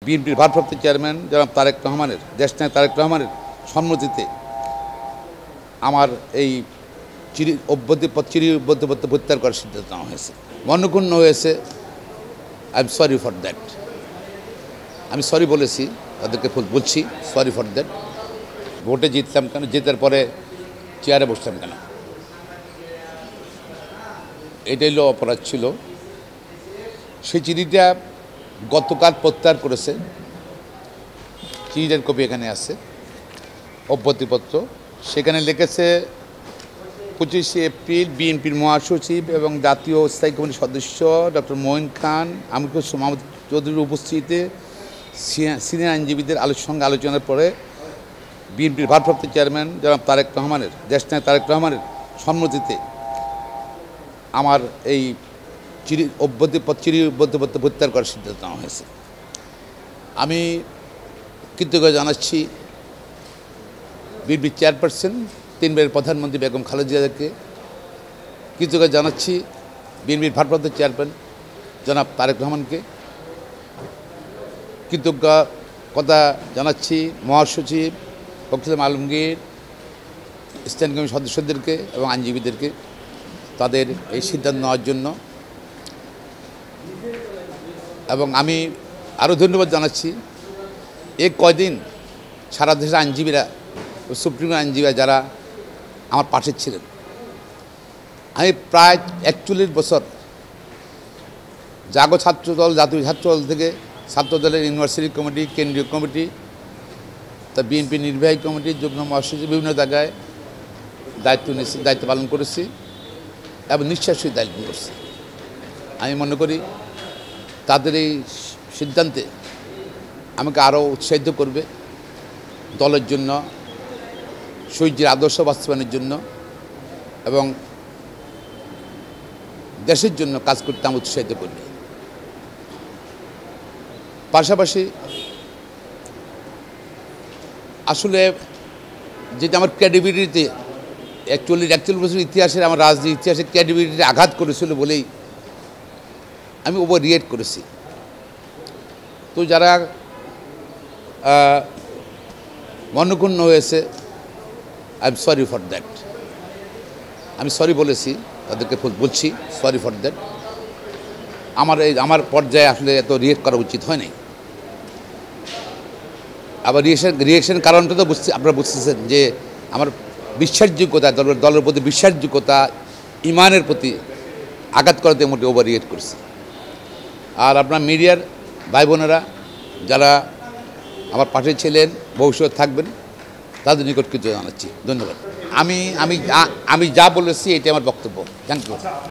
বিএনপির ভারপ্রাপ্ত চেয়ারম্যান জনাব তারেক রহমানের দেশনায়ক তারেক রহমানের সম্মতিতে আমার এই চিরি প্রত্যাহার করার সিদ্ধান্ত নেওয়া হয়েছে। মনক্ষুণ্ণ হয়েছে, I am sorry for that. আমি সরি বলেছি, তাদেরকে বলছি সরি ফর দ্যাট। ভোটে জিতলাম কেন, জেতার পরে চেয়ারে বসলাম কেন, এটাই হলো অপরাধ ছিল। সেই চিঠিটা গতকাল প্রত্যাহার করেছে, চিঠিটার কপি এখানে আছে, অব্যাহতিপত্র। সেখানে লিখেছে 25শে এপ্রিল বিএনপির মহাসচিব এবং জাতীয় স্থায়ী কমিটির সদস্য ডক্টর মঈন খান আমির খসরু মাহমুদ চৌধুরীর উপস্থিতিতে সিনিয়র আইনজীবীদের সঙ্গে আলোচনার পরে বিএনপির ভারপ্রাপ্ত চেয়ারম্যান জনাব তারেক রহমানের দেশনায়ক তারেক রহমানের সম্মতিতে আমার এই প্রত্যাহার করার সিদ্ধান্ত নেওয়া হয়েছে। আমি কৃতজ্ঞতা জানাচ্ছি বিএনপির চেয়ারপারসন 3 বারের প্রধানমন্ত্রী বেগম খালেদা জিয়াকে, কৃতজ্ঞতা জানাচ্ছি বিএনপির ভারপ্রাপ্ত চেয়ারম্যান জনাব তারেক রহমানকে, কৃতজ্ঞতা জানাচ্ছি মহাসচিব ফখরুল আলমগীর, স্ট্যান্ডিং কমিটির সদস্যদেরকে এবং আইনজীবীদেরকে তাদের এই সিদ্ধান্ত নেওয়ার জন্য। এবং আমি আরও ধন্যবাদ জানাচ্ছি এই কয়দিন সারা দেশের আইনজীবীরা, সুপ্রিম আইনজীবীরা যারা আমার পাশে ছিলেন। আমি প্রায় 41 বছর জাগো ছাত্রদল, জাতীয় ছাত্রদল থেকে ছাত্রদলের ইউনিভার্সিটি কমিটি, কেন্দ্রীয় কমিটি, তা বিএনপি নির্বাহী কমিটি, যুগ্ম মহাসচিব বিভিন্ন জায়গায় দায়িত্ব পালন করেছি এবং নিঃশ্বাসী দায়িত্ব করছি। আমি মনে করি তাদের এই সিদ্ধান্তে আমাকে আরও উৎসাহিত করবে, দলের জন্য, শহীদের আদর্শ বাস্তবায়নের জন্য এবং দেশের জন্য কাজ করতে আমাকে উৎসাহিত করবে। পাশাপাশি আসলে যেটা আমার ক্রেডিবিলিটিতে 41 বছর ইতিহাসের, আমার রাজনীতি ইতিহাসের ক্রেডিবিলিটিতে আঘাত করেছিল বলেই আমি ওভার রিয়েক্ট করেছি। তো যারা মনক্ষুণ্ণ হয়েছে, I am sorry for that. আমি সরি বলেছি, তাদেরকে বলছি সরি ফর দ্যাট। আমার পর্যায়ে আসলে এত রিয়েক্ট করা উচিত হয় নাই। আবার রিয়েকশন কারণটা তো আপনারা বুঝতেছেন যে আমার বিশ্বাসযোগ্যতা, দলের প্রতি বিশ্বাসযোগ্যতা, ইমানের প্রতি আঘাত করাতে মোটে ওভার রিয়েক্ট করছি। আর আপনার মিডিয়ার ভাই বোনেরা যারা আমার পাশে ছিলেন, ভবিষ্যৎ থাকবেন, তাদের নিকট কৃতজ্ঞতা জানাচ্ছি। ধন্যবাদ। আমি যা বলেছি এটাই আমার বক্তব্য। Thank you.